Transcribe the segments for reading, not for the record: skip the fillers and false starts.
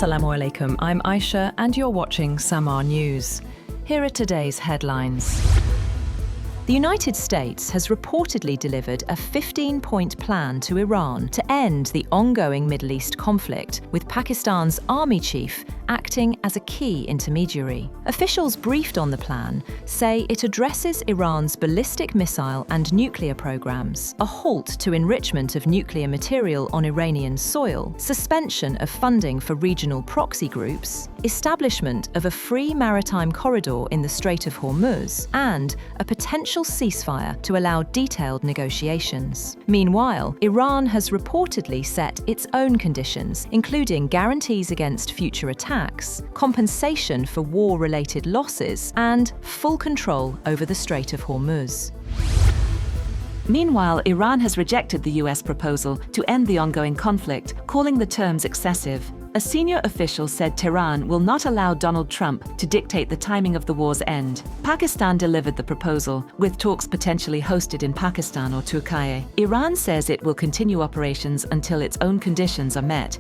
Assalamu alaikum, I'm Aisha and you're watching Samaa News. Here are today's headlines. The United States has reportedly delivered a 15-point plan to Iran to end the ongoing Middle East conflict, with Pakistan's army chief acting as a key intermediary. Officials briefed on the plan say it addresses Iran's ballistic missile and nuclear programs, a halt to enrichment of nuclear material on Iranian soil, suspension of funding for regional proxy groups, establishment of a free maritime corridor in the Strait of Hormuz, and a potential ceasefire to allow detailed negotiations. Meanwhile, Iran has reportedly set its own conditions, including guarantees against future attacks, compensation for war-related losses, and full control over the Strait of Hormuz. Meanwhile, Iran has rejected the US proposal to end the ongoing conflict, calling the terms excessive. A senior official said Tehran will not allow Donald Trump to dictate the timing of the war's end. Pakistan delivered the proposal, with talks potentially hosted in Pakistan or Turkey. Iran says it will continue operations until its own conditions are met.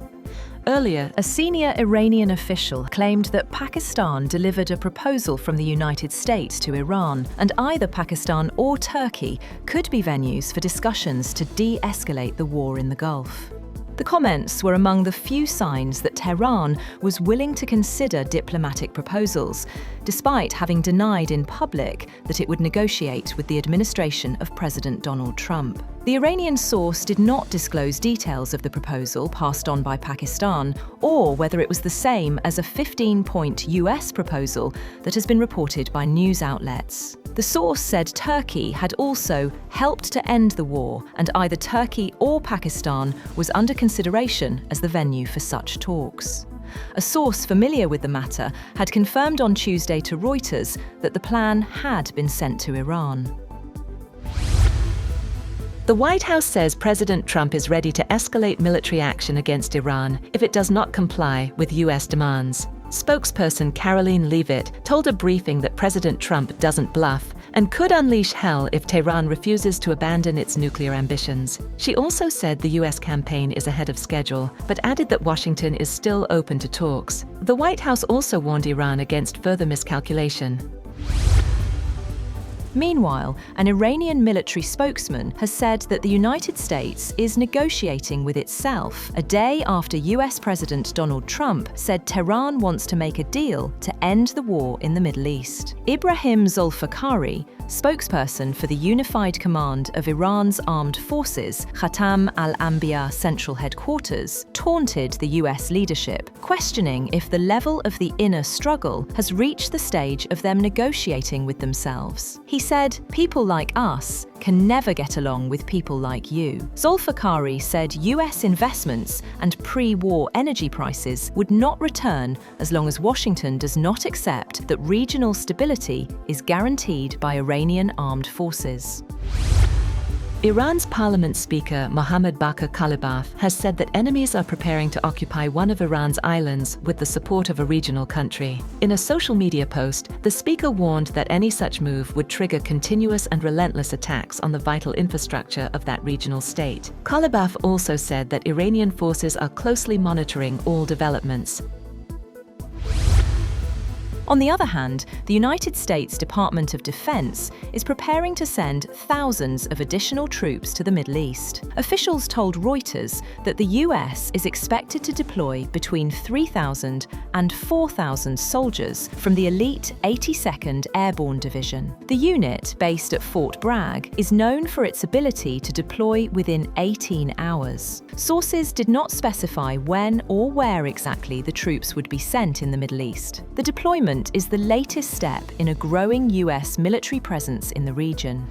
Earlier, a senior Iranian official claimed that Pakistan delivered a proposal from the United States to Iran, and either Pakistan or Turkey could be venues for discussions to de-escalate the war in the Gulf. The comments were among the few signs that Tehran was willing to consider diplomatic proposals, despite having denied in public that it would negotiate with the administration of President Donald Trump. The Iranian source did not disclose details of the proposal passed on by Pakistan, or whether it was the same as a 15-point US proposal that has been reported by news outlets. The source said Turkey had also helped to end the war, and either Turkey or Pakistan was under consideration as the venue for such talks. A source familiar with the matter had confirmed on Tuesday to Reuters that the plan had been sent to Iran. The White House says President Trump is ready to escalate military action against Iran if it does not comply with US demands. Spokesperson Caroline Leavitt told a briefing that President Trump doesn't bluff and could unleash hell if Tehran refuses to abandon its nuclear ambitions. She also said the US campaign is ahead of schedule, but added that Washington is still open to talks. The White House also warned Iran against further miscalculation. Meanwhile, an Iranian military spokesman has said that the United States is negotiating with itself a day after US President Donald Trump said Tehran wants to make a deal to end the war in the Middle East. Ibrahim Zolfakhari, spokesperson for the Unified Command of Iran's Armed Forces, Khatam al-Anbiya Central Headquarters, taunted the US leadership, questioning if the level of the inner struggle has reached the stage of them negotiating with themselves. He said, "People like us can never get along with people like you." Zolfakhari said US investments and pre-war energy prices would not return as long as Washington does not accept that regional stability is guaranteed by Iranian armed forces. Iran's parliament speaker Mohammed has said that enemies are preparing to occupy one of Iran's islands with the support of a regional country. In a social media post, the speaker warned that any such move would trigger continuous and relentless attacks on the vital infrastructure of that regional state. Kalibaf also said that Iranian forces are closely monitoring all developments. On the other hand, the United States Department of Defense is preparing to send thousands of additional troops to the Middle East. Officials told Reuters that the US is expected to deploy between 3,000 and 4,000 soldiers from the elite 82nd Airborne Division. The unit, based at Fort Bragg, is known for its ability to deploy within 18 hours. Sources did not specify when or where exactly the troops would be sent in the Middle East. The deployment is the latest step in a growing US military presence in the region.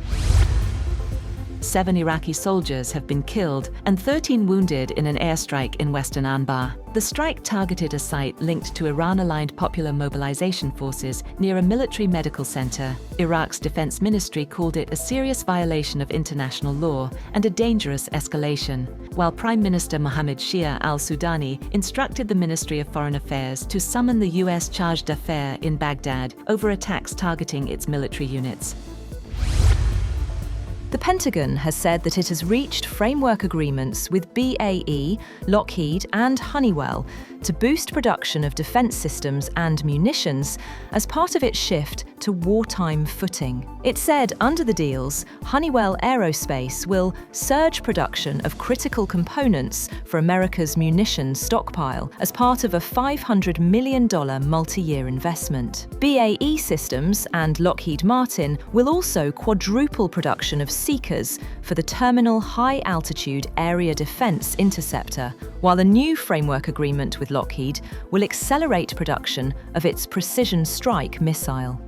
7 Iraqi soldiers have been killed and 13 wounded in an airstrike in western Anbar. The strike targeted a site linked to Iran-aligned Popular Mobilization Forces near a military medical center. Iraq's defense ministry called it a serious violation of international law and a dangerous escalation, while Prime Minister Mohammed al-Sudani instructed the Ministry of Foreign Affairs to summon the US charge d'affaires in Baghdad over attacks targeting its military units. The Pentagon has said that it has reached framework agreements with BAE, Lockheed and Honeywell to boost production of defense systems and munitions as part of its shift to wartime footing. It said under the deals, Honeywell Aerospace will surge production of critical components for America's munitions stockpile as part of a $500 million multi-year investment. BAE Systems and Lockheed Martin will also quadruple production of Seekers for the Terminal High Altitude Area Defense Interceptor, while a new framework agreement with Lockheed will accelerate production of its Precision Strike missile.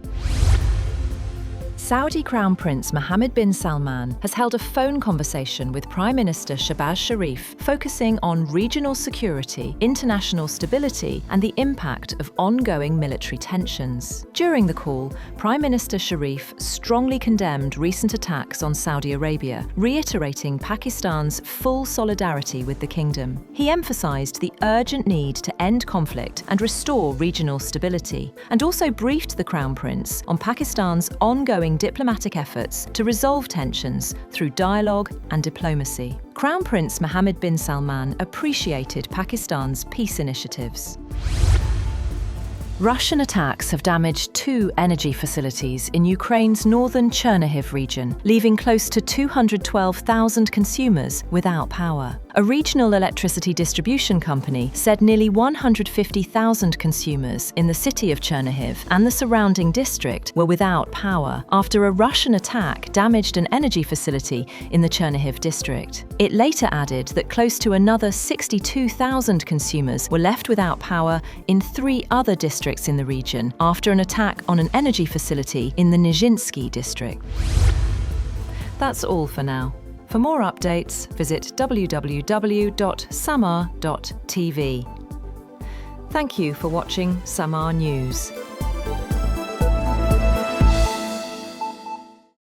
Saudi Crown Prince Mohammed bin Salman has held a phone conversation with Prime Minister Shehbaz Sharif, focusing on regional security, international stability, and the impact of ongoing military tensions. During the call, Prime Minister Sharif strongly condemned recent attacks on Saudi Arabia, reiterating Pakistan's full solidarity with the kingdom. He emphasized the urgent need to end conflict and restore regional stability, and also briefed the Crown Prince on Pakistan's ongoing diplomatic efforts to resolve tensions through dialogue and diplomacy. Crown Prince Mohammed bin Salman appreciated Pakistan's peace initiatives. Russian attacks have damaged 2 energy facilities in Ukraine's northern Chernihiv region, leaving close to 212,000 consumers without power. A regional electricity distribution company said nearly 150,000 consumers in the city of Chernihiv and the surrounding district were without power after a Russian attack damaged an energy facility in the Chernihiv district. It later added that close to another 62,000 consumers were left without power in 3 other districts in the region after an attack on an energy facility in the Nijinsky district. That's all for now. For more updates, visit www.samaa.tv. Thank you for watching Samaa News.